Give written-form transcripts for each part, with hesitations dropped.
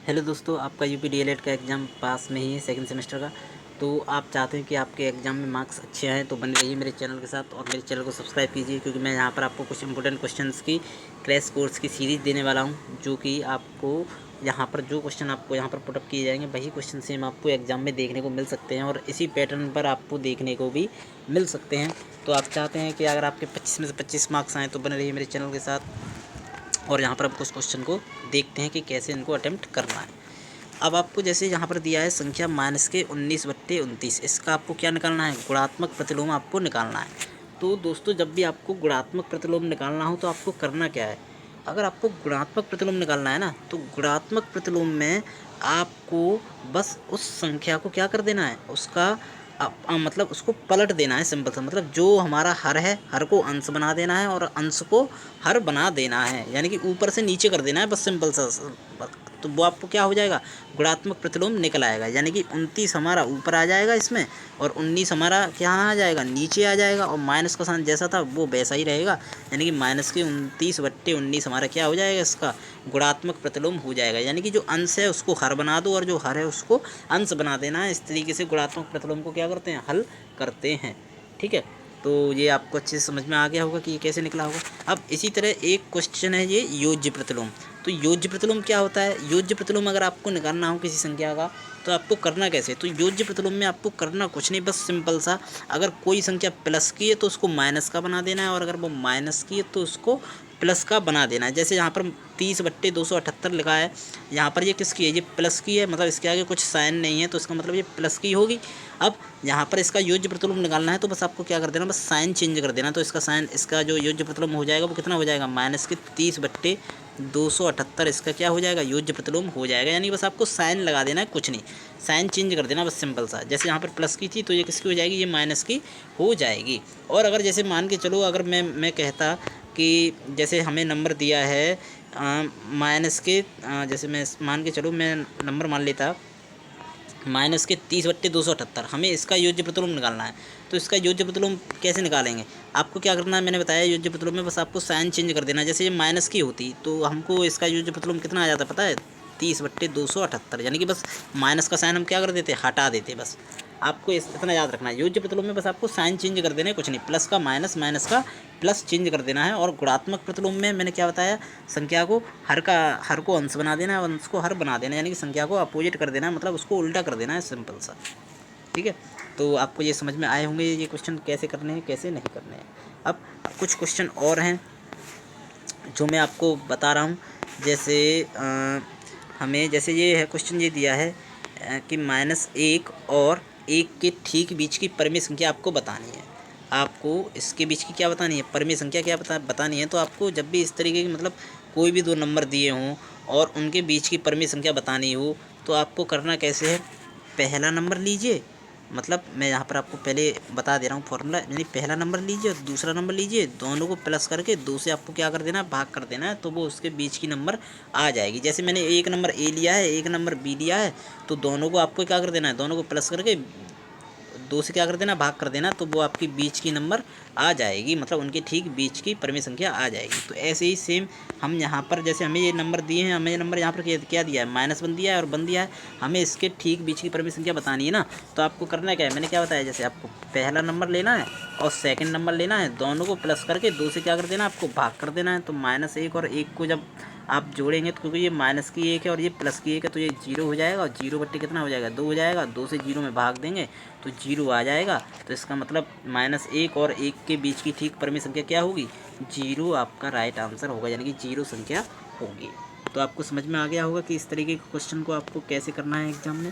Hello दोस्तों, आपका UP DElEd का एग्ज़ाम पास में ही है सेकंड सेमेस्टर का। तो आप चाहते हैं कि आपके एग्ज़ाम में मार्क्स अच्छे आएँ तो बने रहिए मेरे चैनल के साथ और मेरे चैनल को सब्सक्राइब कीजिए, क्योंकि मैं यहाँ पर आपको कुछ इंपॉर्टेंट क्वेश्चंस की क्रैश कोर्स की सीरीज़ देने वाला हूँ, जो कि आपको यहाँ पर जो क्वेश्चन आपको यहाँ पर पुटअप किए जाएंगे वही क्वेश्चन सेम आपको एग्ज़ाम में देखने को मिल सकते हैं और इसी पैटर्न पर आपको देखने को भी मिल सकते हैं। तो आप चाहते हैं कि अगर आपके 25 में से 25 मार्क्स आएँ तो बने रहिए मेरे चैनल के साथ। और यहाँ पर आपको उस क्वेश्चन को देखते हैं कि कैसे इनको अटेम्प्ट करना है। अब आपको जैसे यहाँ पर दिया है संख्या -19/29, इसका आपको क्या निकालना है? गुणात्मक प्रतिलोम आपको निकालना है। तो दोस्तों, जब भी आपको गुणात्मक प्रतिलोम निकालना हो तो आपको करना क्या है? अगर आपको गुणात्मक प्रतिलोम निकालना है ना, तो गुणात्मक प्रतिलोम में आपको बस उस संख्या को क्या कर देना है, उसका मतलब उसको पलट देना है। सिंपल सा मतलब जो हमारा हर है, हर को अंश बना देना है और अंश को हर बना देना है, यानी कि ऊपर से नीचे कर देना है बस, सिंपल सा। तो वो आपको क्या हो जाएगा, गुणात्मक प्रतिलोम निकल आएगा, यानी कि 29 हमारा ऊपर आ जाएगा इसमें और 19 हमारा क्या आ जाएगा, नीचे आ जाएगा, और माइनस का साइन जैसा था वो वैसा ही रहेगा, यानी कि -29/19 हमारा क्या हो जाएगा, इसका गुणात्मक प्रतिलोम हो जाएगा। यानी कि जो अंश है उसको हर बना दो और जो हर है उसको अंश बना देना है। इस तरीके से गुणात्मक प्रतिलोम को क्या करते हैं, हल करते हैं। ठीक है, तो ये आपको अच्छे से समझ में आ गया होगा कि ये कैसे निकला होगा। अब इसी तरह एक क्वेश्चन है ये योज्य प्रतिलोम। तो योज्य प्रतिलोम क्या होता है? योज्य प्रतिलोम अगर आपको निकालना हो किसी संख्या का तो आपको करना कैसे? तो योज्य प्रतिलोम में आपको करना कुछ नहीं, बस सिंपल सा, अगर कोई संख्या प्लस की है तो उसको माइनस का बना देना है, और अगर वो माइनस की है तो उसको प्लस का बना देना है। जैसे यहाँ पर 30/278 लिखा है, यहाँ पर ये किसकी है, ये प्लस की है, मतलब इसके आगे कुछ साइन नहीं है तो इसका मतलब ये प्लस की होगी। अब यहाँ पर इसका योज्य प्रतिलोम निकालना है तो बस आपको क्या कर देना, बस साइन चेंज कर देना। तो इसका साइन, इसका जो योज्य प्रतिलोम हो जाएगा वो कितना हो जाएगा, -30/278 इसका क्या हो जाएगा, योज्य प्रतिलोम हो जाएगा। यानी बस आपको साइन लगा देना है, कुछ नहीं, साइन चेंज कर देना बस, सिंपल सा। जैसे यहाँ पर प्लस की थी तो ये किसकी हो जाएगी, ये माइनस की हो जाएगी। और अगर जैसे मान के चलो, अगर मैं कहता कि जैसे हमें नंबर दिया है माइनस के, जैसे मैं मान के चलो, मैं नंबर मान लेता -30/278, हमें इसका योज्य प्रतिलोम निकालना है। तो इसका योज्य प्रतिलोम कैसे निकालेंगे, आपको क्या करना है, मैंने बताया योज्य प्रतिलोम में बस आपको साइन चेंज कर देना है। जैसे ये माइनस की होती तो हमको इसका योज्य प्रतिलोम कितना आ जाता पता है, 30/278, यानी कि बस माइनस का साइन हम क्या कर देते, हटा देते बस। आपको इतना याद रखना है, योज्य प्रतिलोम में बस आपको साइन चेंज कर देना है, कुछ नहीं, प्लस का माइनस, माइनस का प्लस चेंज कर देना है। और गुणात्मक प्रतिलोम में मैंने क्या बताया, संख्या को हर को अंश बना देना है और अंश को हर बना देना है, यानी कि संख्या को अपोजिट कर देना है, मतलब उसको उल्टा कर देना है, सिंपल सा। ठीक है, तो आपको ये समझ में आए होंगे ये क्वेश्चन कैसे करने हैं कैसे नहीं करने हैं। अब कुछ क्वेश्चन और हैं जो मैं आपको बता रहा हूँ। जैसे हमें जैसे ये है क्वेश्चन, ये दिया है कि -1 और 1 के ठीक बीच की परिमेय संख्या आपको बतानी है। आपको इसके बीच की क्या बतानी है, परिमेय संख्या क्या बतानी है। तो आपको जब भी इस तरीके की, मतलब कोई भी दो नंबर दिए हों और उनके बीच की परिमेय संख्या बतानी हो, तो आपको करना कैसे है, पहला नंबर लीजिए, मतलब मैं यहाँ पर आपको पहले बता दे रहा हूँ फॉर्मूला, यानी पहला नंबर लीजिए और दूसरा नंबर लीजिए, दोनों को प्लस करके 2 से आपको क्या कर देना है, भाग कर देना है, तो वो उसके बीच की नंबर आ जाएगी। जैसे मैंने एक नंबर ए लिया है, एक नंबर बी लिया है, तो दोनों को आपको क्या कर देना है, दोनों को प्लस करके 2 से क्या कर देना, भाग कर देना, तो वो आपकी बीच की नंबर आ जाएगी, मतलब उनके ठीक बीच की परिमेय संख्या आ जाएगी। तो ऐसे ही सेम हम यहाँ पर, जैसे हमें ये नंबर दिए हैं, हमें ये नंबर यहाँ पर क्या दिया है, -1 दिया है और 1 दिया है, हमें इसके ठीक बीच की परिमेय संख्या बतानी है ना। तो आपको करना क्या है, मैंने क्या बताया, जैसे आपको पहला नंबर लेना है और सेकंड नंबर लेना है, दोनों को प्लस करके 2 से क्या कर देना, आपको भाग कर देना है। तो -1 और 1 को जब आप जोड़ेंगे तो क्योंकि ये माइनस की 1 है और ये प्लस की 1 है, तो ये 0 हो जाएगा, और 0/, कितना हो जाएगा, 2 हो जाएगा, 2 से 0 में भाग देंगे तो 0 आ जाएगा। तो इसका मतलब -1 और 1 के बीच की ठीक परिमेय संख्या क्या होगी, 0 आपका राइट आंसर होगा, यानी कि 0 संख्या होगी। तो आपको समझ में आ गया होगा कि इस तरीके के क्वेश्चन को आपको कैसे करना है एग्जाम में।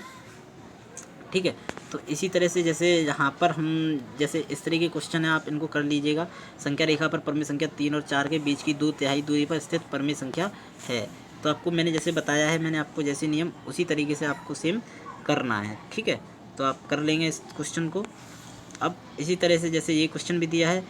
ठीक है, तो इसी तरह से जैसे यहाँ पर हम, जैसे इस तरह के क्वेश्चन है, आप इनको कर लीजिएगा। संख्या रेखा पर परिमेय संख्या 3 और 4 के बीच की 2/3 दूरी पर स्थित परिमेय संख्या है। तो आपको मैंने जैसे बताया है, मैंने आपको जैसे नियम उसी तरीके से आपको सेम करना है। ठीक है, तो आप कर लेंगे इस क्वेश्चन को। अब इसी तरह से जैसे ये क्वेश्चन भी दिया है,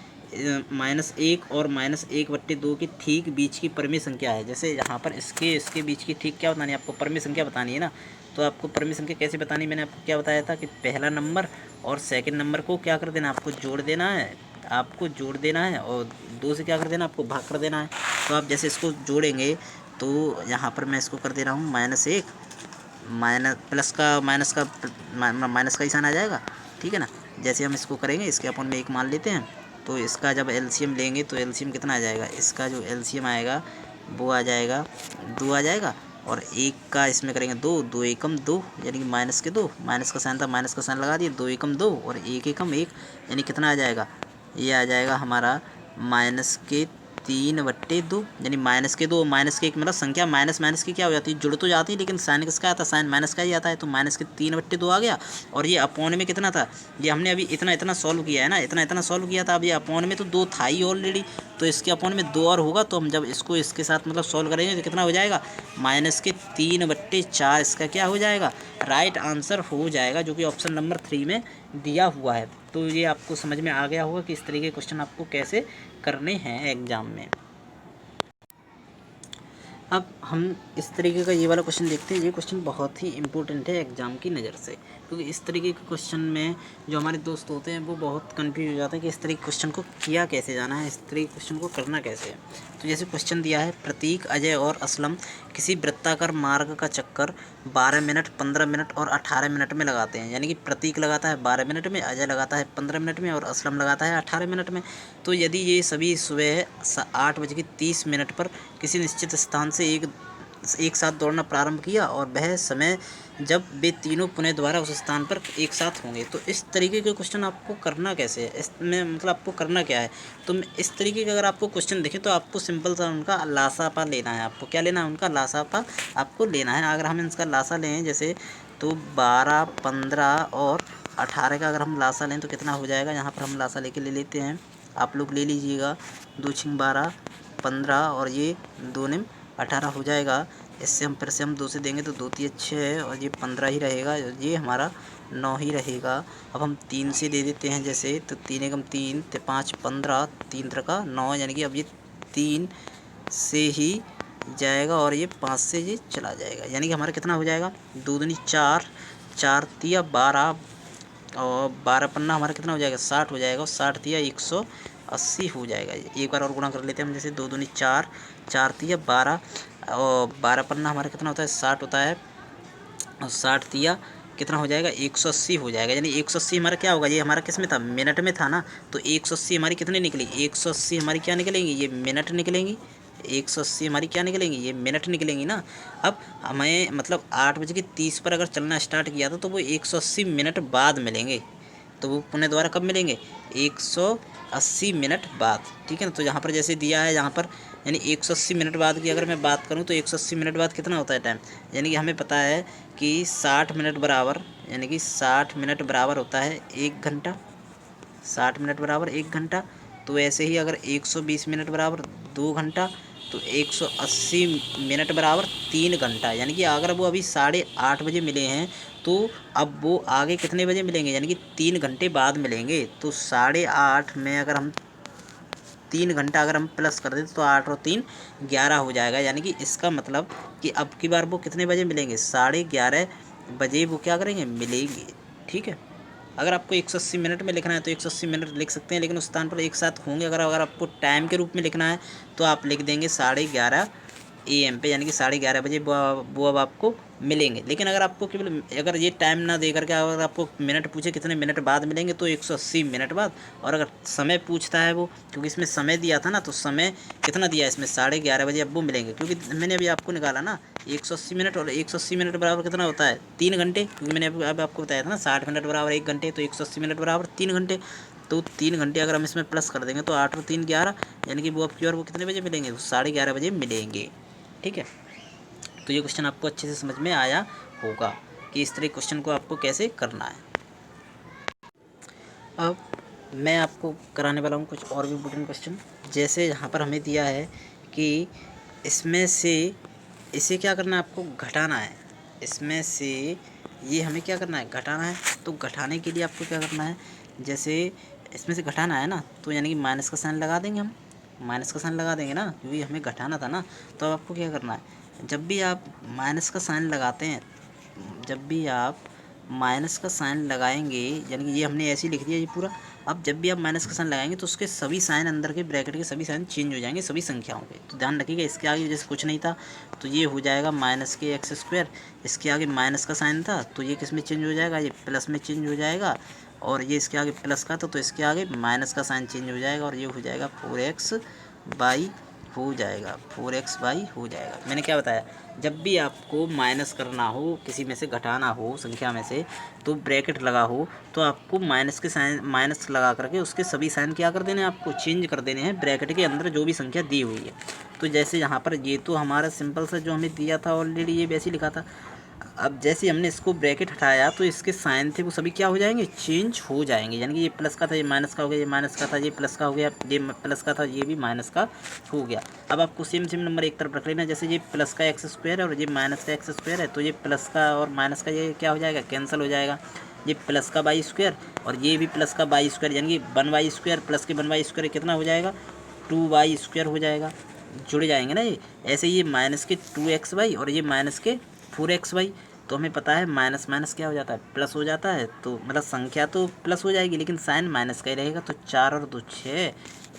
-1 और -1/2 के ठीक बीच की परिमेय संख्या है। जैसे यहाँ पर इसके बीच की ठीक क्या बतानी है, आपको परिमेय संख्या बतानी है ना। तो आपको परिमेय संख्या कैसे बतानी, मैंने आपको क्या बताया था कि पहला नंबर और सेकंड नंबर को क्या कर देना, आपको जोड़ देना है, आपको जोड़ देना है और 2 से क्या कर देना, आपको भाग कर देना है। तो आप जैसे इसको जोड़ेंगे तो यहाँ पर मैं इसको कर दे रहा हूँ -1, माइनस प्लस का माइनस का माइनस का निशान आ जाएगा, ठीक है ना। जैसे हम इसको करेंगे इसके अपन में 1 मान लेते हैं, तो इसका जब एलसीएम लेंगे तो एलसीएम कितना आ जाएगा, इसका जो एलसीएम आएगा वो आ जाएगा 2 आ जाएगा, और 1 का इसमें करेंगे 2, 2 एकम 2 यानी कि -2, माइनस का साइन था माइनस का साइन लगा दिए, 2 एकम 2 और 1 एकम 1 यानी कितना आ जाएगा, ये आ जाएगा हमारा -3/2 यानी -2 माइनस के 1 मतलब संख्या माइनस माइनस की क्या हो जाती है, जुड़ तो जाती है, लेकिन साइन किसका आता है, साइन माइनस का ही आता है, तो -3/2 आ गया। और ये अपॉन में कितना था, ये हमने अभी इतना इतना सॉल्व किया है ना, इतना इतना सॉल्व किया था, अब ये अपॉन में तो 2 था ही ऑलरेडी, तो इसके अपॉन में 2 और होगा, तो हम जब इसको इसके साथ मतलब सॉल्व करेंगे तो कितना हो जाएगा, -3/4 इसका क्या हो जाएगा, राइट आंसर हो जाएगा, जो कि ऑप्शन नंबर 3 में दिया हुआ है। तो ये आपको समझ में आ गया होगा कि इस तरीके के क्वेश्चन आपको कैसे करने हैं एग्जाम में। अब हम इस तरीके का ये वाला क्वेश्चन देखते हैं। ये क्वेश्चन बहुत ही इंपॉर्टेंट है एग्जाम की नज़र से, क्योंकि इस तरीके के क्वेश्चन में जो हमारे दोस्त होते हैं वो बहुत कंफ्यूज हो जाते हैं कि इस तरीके के क्वेश्चन को किया कैसे जाना है, इस तरीके के क्वेश्चन को करना कैसे है। तो जैसे क्वेश्चन दिया है, प्रतीक, अजय और असलम किसी वृत्ताकार मार्ग का चक्कर 12 मिनट, 15 मिनट और 18 मिनट में लगाते हैं। यानी कि प्रतीक लगाता है 12 मिनट में, अजय लगाता है 15 मिनट में और असलम लगाता है 18 मिनट में। तो यदि ये सभी सुबह 8:30 पर किसी निश्चित स्थान से एक साथ दौड़ना प्रारंभ किया और वह समय जब वे तीनों पुनः द्वारा उस स्थान पर एक साथ होंगे, तो इस तरीके के क्वेश्चन आपको करना कैसे है, इसमें मतलब आपको करना क्या है। तो इस तरीके के अगर आपको क्वेश्चन देखें तो आपको सिंपल सा उनका लासापा लेना है। आपको क्या लेना है, उनका लासापा आपको लेना है। अगर हम इसका लासा लें जैसे, तो 12, 15 और 18 का अगर हम लासा लें तो कितना हो जाएगा, यहाँ पर हम लासा लेके ले लेते हैं, आप लोग ले लीजिएगा। 2 छिंग 12, 15 और ये 2 निम 18 हो जाएगा। इससे हम फिर से हम 2 से देंगे तो 2 3 6 है और ये 15 ही रहेगा, ये हमारा 9 ही रहेगा। अब हम 3 से दे देते हैं जैसे, तो 3 एकम 3, 5 15, 3 का 9 यानी कि अब ये 3 से ही जाएगा और ये 5 से ये चला जाएगा, यानी कि हमारा कितना हो जाएगा, 2 दूनी 4, 4 तिया 12 और 12 पन्ना हमारा कितना हो जाएगा, 60 हो जाएगा, और 60 तिया 180 हो जाएगा। एक बार और गुणा कर लेते हैं हम, जैसे 2 दूनी 4, 4 तिया 12 और 12 पन्ना हमारा कितना होता है, 60 होता है, और 60 तिया कितना हो जाएगा, 180 हो जाएगा। यानी 180 हमारा क्या होगा, ये हमारा किस में था, मिनट में था ना, तो 180 हमारी कितनी निकली, 180 हमारी क्या निकलेंगी, ये मिनट निकलेंगी। 180 हमारी क्या निकलेंगी, ये मिनट निकलेंगी ना। अब हमें मतलब 8:30 पर अगर चलना स्टार्ट किया था तो वो 180 मिनट बाद मिलेंगे, तो वो पुनः दोबारा कब मिलेंगे, 180 मिनट बाद, ठीक है ना। तो यहाँ पर जैसे दिया है यहाँ पर, यानी 180 मिनट बाद की अगर मैं बात करूँ तो 180 मिनट बाद कितना होता है टाइम, यानी कि हमें पता है कि 60 मिनट बराबर, यानी कि 60 मिनट बराबर होता है 1 घंटा, 60 मिनट बराबर 1 घंटा। तो ऐसे ही अगर 120 मिनट बराबर 2 घंटा, तो 180 मिनट बराबर 3 घंटा। यानी कि अगर वो अभी 8:30 बजे मिले हैं तो अब वो आगे कितने बजे मिलेंगे, यानी कि 3 घंटे बाद मिलेंगे। तो 8:30 में अगर हम 3 घंटा अगर हम प्लस कर दें तो 8 और 3 11 हो जाएगा। यानी कि इसका मतलब कि अब की बार वो कितने बजे मिलेंगे, 11:30 बजे वो क्या करेंगे, मिलेंगे, ठीक है। अगर आपको 180 मिनट में लिखना है तो 180 मिनट लिख सकते हैं, लेकिन उस स्थान पर एक साथ होंगे। अगर अगर आपको टाइम के रूप में लिखना है तो आप लिख देंगे 11:30 AM पे, यानी कि 11:30 बजे वो अब आपको मिलेंगे। लेकिन अगर आपको केवल अगर ये टाइम ना दे करके अगर आपको मिनट पूछे कितने मिनट बाद मिलेंगे तो 180 मिनट बाद। और अगर समय पूछता है वो, क्योंकि इसमें समय दिया था ना, तो समय कितना दिया है इसमें, 11:30 बजे अब वो मिलेंगे, क्योंकि मैंने अभी आपको निकाला ना 180 मिनट, और 180 मिनट बराबर कितना होता है, 3 घंटे, क्योंकि मैंने अब आपको बताया था ना 60 मिनट बराबर 1 घंटे, तो 180 मिनट बराबर 3 घंटे। तो 3 घंटे अगर हम इसमें प्लस कर देंगे तो 8 और 3 11, यानी कि वो अब की बार वो कितने बजे मिलेंगे, 11:30 बजे मिलेंगे, ठीक है। तो ये क्वेश्चन आपको अच्छे से समझ में आया होगा कि इस तरह क्वेश्चन को आपको कैसे करना है। अब मैं आपको कराने वाला हूँ कुछ और भी इम्पोर्टेंट क्वेश्चन। जैसे यहाँ पर हमें दिया है कि इसमें से इसे क्या करना है, आपको घटाना है। इसमें से ये हमें क्या करना है, घटाना है। तो घटाने के लिए आपको क्या करना है, जैसे इसमें से घटाना है ना, तो यानी कि माइनस का साइन लगा देंगे हम, माइनस का साइन लगा देंगे ना, क्योंकि हमें घटाना था ना। तो आपको क्या करना है, जब भी आप माइनस का साइन लगाते हैं, जब भी आप माइनस का साइन लगाएंगे, यानी कि ये हमने ऐसे ही लिख दिया ये पूरा, अब जब भी आप माइनस का साइन लगाएंगे तो उसके सभी साइन अंदर के ब्रैकेट के सभी साइन चेंज हो जाएंगे सभी संख्याओं के। तो ध्यान रखिएगा, इसके आगे जैसे कुछ नहीं था तो ये हो जाएगा माइनस के एक्स स्क्वायर, इसके आगे माइनस का साइन था तो ये किस में चेंज हो जाएगा, ये प्लस में चेंज हो जाएगा, और ये इसके आगे प्लस का था तो इसके आगे माइनस का साइन चेंज हो जाएगा और ये हो जाएगा 4x बाई हो जाएगा, 4x बाई हो जाएगा। मैंने क्या बताया, जब भी आपको माइनस करना हो, किसी में से घटाना हो संख्या में से, तो ब्रैकेट लगा हो तो आपको माइनस के साइन माइनस लगा करके उसके सभी साइन क्या कर देने हैं, आपको चेंज कर देने हैं ब्रैकेट के अंदर जो भी संख्या दी हुई है। तो जैसे यहाँ पर ये तो हमारा सिंपल सा जो हमें दिया था ऑलरेडी, ये वैसे ही लिखा था। अब जैसे हमने इसको ब्रैकेट हटाया तो इसके साइन थे वो सभी क्या हो जाएंगे, चेंज हो जाएंगे। यानी कि ये प्लस का था ये माइनस का हो गया, ये माइनस का था ये प्लस का हो गया, ये प्लस का था ये भी माइनस का हो गया। अब आपको सेम सेम नंबर एक तरफ रख लेना, जैसे ये प्लस का एक्स स्क्वायर है और ये माइनस का एक्स स्क्वायर है, तो ये प्लस का और माइनस का ये क्या हो जाएगा, कैंसिल हो जाएगा। ये प्लस का वाई स्क्वायर और ये भी प्लस का वाई स्क्वायर, यानी कि 1y स्क्वायर प्लस के 1y स्क्वायर कितना हो जाएगा, 2y स्क्वायर हो जाएगा, जुड़ जाएंगे ना ये। ऐसे ये माइनस के 2xy और ये माइनस के 4xy, तो हमें पता है माइनस माइनस क्या हो जाता है, प्लस हो जाता है। तो मतलब संख्या तो प्लस हो जाएगी लेकिन साइन माइनस का ही रहेगा। तो 4 और 2 6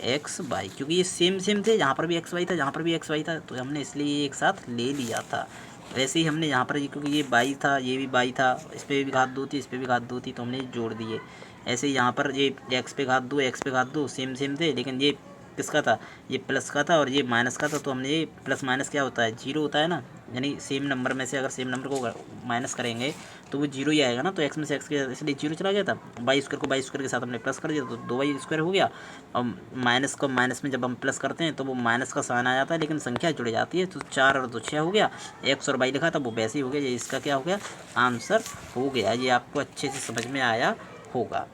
एक्स वाई, क्योंकि ये सेम सेम थे, यहाँ पर भी एक्स वाई था यहाँ पर भी एक्स वाई था, तो हमने इसलिए एक साथ ले लिया था। वैसे ही हमने यहाँ पर क्योंकि ये बाई था ये भी बाई था, इस पर भी घात 2 थी इस पर भी घात 2 थी, तो हमने जोड़ दिए। ऐसे ही यहाँ पर ये एक्स पे घात 2 एक्स पे घात 2 सेम सेम थे, लेकिन ये किसका था, ये प्लस का था और ये माइनस का था, तो हमने ये प्लस माइनस क्या होता है, जीरो होता है ना। यानी सेम नंबर में से अगर सेम नंबर को माइनस करेंगे तो वो जीरो ही आएगा ना। तो एक्स में से एक्स के इसलिए जीरो चला गया था, बाई स्क्वायर को बाई स्क्वायर के साथ हमने प्लस कर दिया तो 2y स्क्वायर हो गया। और माइनस को माइनस में जब हम प्लस करते हैं तो वो माइनस का साइन आ जाता है लेकिन संख्या जुड़ जाती है। तो 4 और 2 6 हो गया, एक्स और बाई लिखा था वो वैसे ही हो गया, ये इसका क्या हो गया, आंसर हो गया। ये आपको अच्छे से समझ में आया होगा,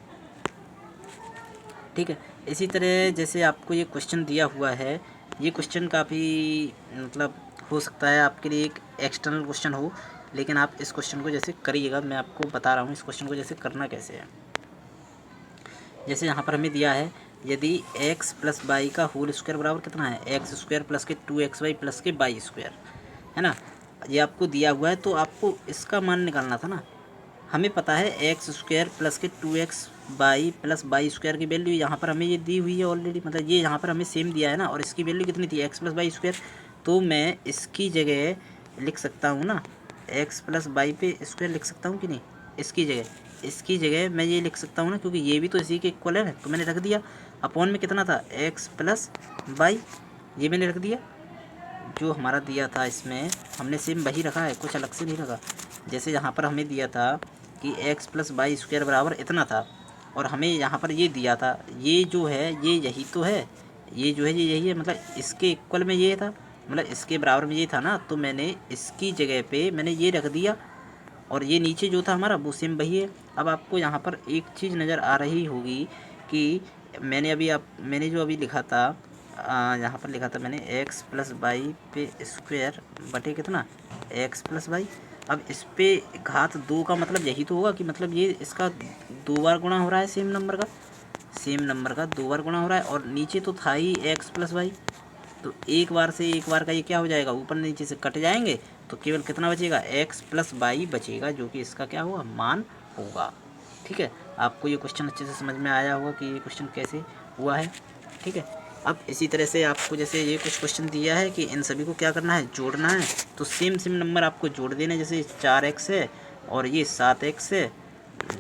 ठीक है। इसी तरह जैसे आपको ये क्वेश्चन दिया हुआ है, ये क्वेश्चन काफ़ी मतलब हो सकता है आपके लिए एक एक्सटर्नल क्वेश्चन हो, लेकिन आप इस क्वेश्चन को जैसे करिएगा, मैं आपको बता रहा हूँ इस क्वेश्चन को जैसे करना कैसे है। जैसे यहाँ पर हमें दिया है, यदि x प्लस बाई का होल स्क्वायर बराबर कितना है, एक्स स्क्वायर प्लस के 2xy प्लस के बाई स्क्वायर, है ना। ये आपको दिया हुआ है तो आपको इसका मान निकालना था ना। हमें पता है एक्स स्क्वायर प्लस के 2x by plus by square की वैल्यू यहाँ पर हमें ये दी हुई है ऑलरेडी, मतलब ये यहाँ पर हमें सेम दिया है ना, और इसकी वैल्यू कितनी थी, एक्स प्लस बाई स्क्वायर। तो मैं इसकी जगह लिख सकता हूँ ना, एक्स प्लस बाई पे स्क्वायर लिख सकता हूँ कि नहीं, इसकी जगह मैं ये लिख सकता हूँ ना, क्योंकि ये भी तो इसी के इक्वल है, तो मैंने रख दिया। अपॉन में कितना था, एक्स प्लस बाई, ये मैंने रख दिया। जो हमारा दिया था इसमें हमने सेम वही रखा है, कुछ अलग से नहीं रखा। जैसे यहाँ पर हमें दिया था कि एक्स प्लस बाई स्क्वायर बराबर इतना था, और हमें यहाँ पर ये दिया था, ये जो है ये यही तो है, ये जो है ये यही है, मतलब इसके इक्वल में ये था, मतलब इसके बराबर में ये था ना। तो मैंने इसकी जगह पे मैंने ये रख दिया, और ये नीचे जो था हमारा वो सेम वही है। अब आपको यहाँ पर एक चीज़ नज़र आ रही होगी कि मैंने जो अभी लिखा था, यहाँ पर लिखा था मैंने एक्स प्लस बाई पे स्क्वायर बटे कितना, एक्स प्लस बाई। अब इस पे घात 2 का मतलब यही तो होगा कि मतलब ये इसका 2 बार गुणा हो रहा है, सेम नंबर का 2 बार गुणा हो रहा है, और नीचे तो था ही एक्स प्लस वाई, तो एक बार से एक बार का ये क्या हो जाएगा, ऊपर नीचे से कट जाएंगे, तो केवल कितना बचेगा, एक्स प्लस वाई बचेगा, जो कि इसका क्या होगा, मान होगा। ठीक है, आपको ये क्वेश्चन अच्छे से समझ में आया होगा कि ये क्वेश्चन कैसे हुआ है, ठीक है। अब इसी तरह से आपको जैसे ये कुछ क्वेश्चन दिया है कि इन सभी को क्या करना है, जोड़ना है। तो सेम सेम नंबर आपको जोड़ देने, जैसे 4x है और ये 7x है,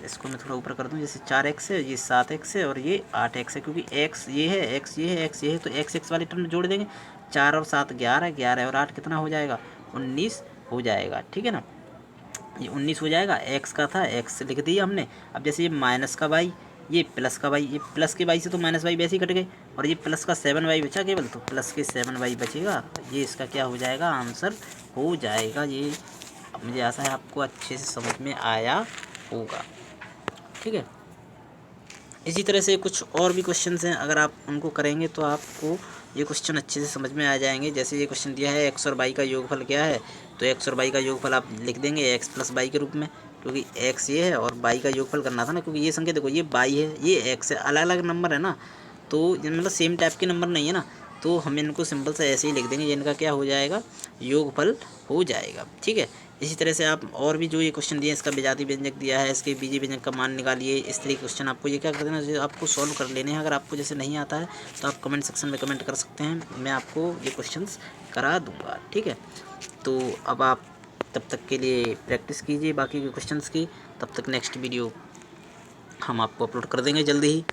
इसको मैं थोड़ा ऊपर कर दूं, जैसे 4x है, ये 7x है और ये 8x है, क्योंकि x ये है, x ये है, x ये है, तो x वाले टर्म जोड़ देंगे। 4 और 7 11, 11 और 8 कितना हो जाएगा, 19 हो जाएगा, ठीक है ना। ये 19 हो जाएगा, x का था x लिख दिया हमने। अब जैसे ये माइनस का y, ये प्लस का y, ये प्लस के y से तो माइनस y वैसे ही कट गए, और ये प्लस का 7y बचा केवल, तो प्लस के 7y बचेगा, ये इसका क्या हो जाएगा, आंसर हो जाएगा। ये मुझे आशा है आपको अच्छे से समझ में आया होगा, ठीक है। इसी तरह से कुछ और भी क्वेश्चंस हैं, अगर आप उनको करेंगे तो आपको ये क्वेश्चन अच्छे से समझ में आ जाएंगे। जैसे ये क्वेश्चन दिया है एक्स और बाई का योगफल क्या है, तो एक्स और बाई का योगफल आप लिख देंगे एक्स प्लस बाई के रूप में, क्योंकि एक्स ये है और बाई का योगफल करना था ना, क्योंकि ये संख्या देखो, ये बाई है ये एक्स है, अलग अलग नंबर है ना, तो मतलब सेम टाइप के नंबर नहीं है ना। तो हम इनको सिंपल से ऐसे ही लिख देंगे, जिनका क्या हो जाएगा, योगफल हो जाएगा। ठीक है, इसी तरह से आप और भी जो ये क्वेश्चन दिए, इसका विजातीय व्यंजक दिया है, इसके बीजीय व्यंजक का मान निकालिए, इस तरह के क्वेश्चन आपको ये क्या कर देना, जो आपको सॉल्व कर लेने हैं। अगर आपको जैसे नहीं आता है तो आप कमेंट सेक्शन में कमेंट कर सकते हैं, मैं आपको ये क्वेश्चंस करा दूंगा। ठीक है, तो अब आप तब तक के लिए प्रैक्टिस कीजिए बाकी के क्वेश्चंस की। तब तक नेक्स्ट वीडियो हम आपको अपलोड कर देंगे जल्दी ही।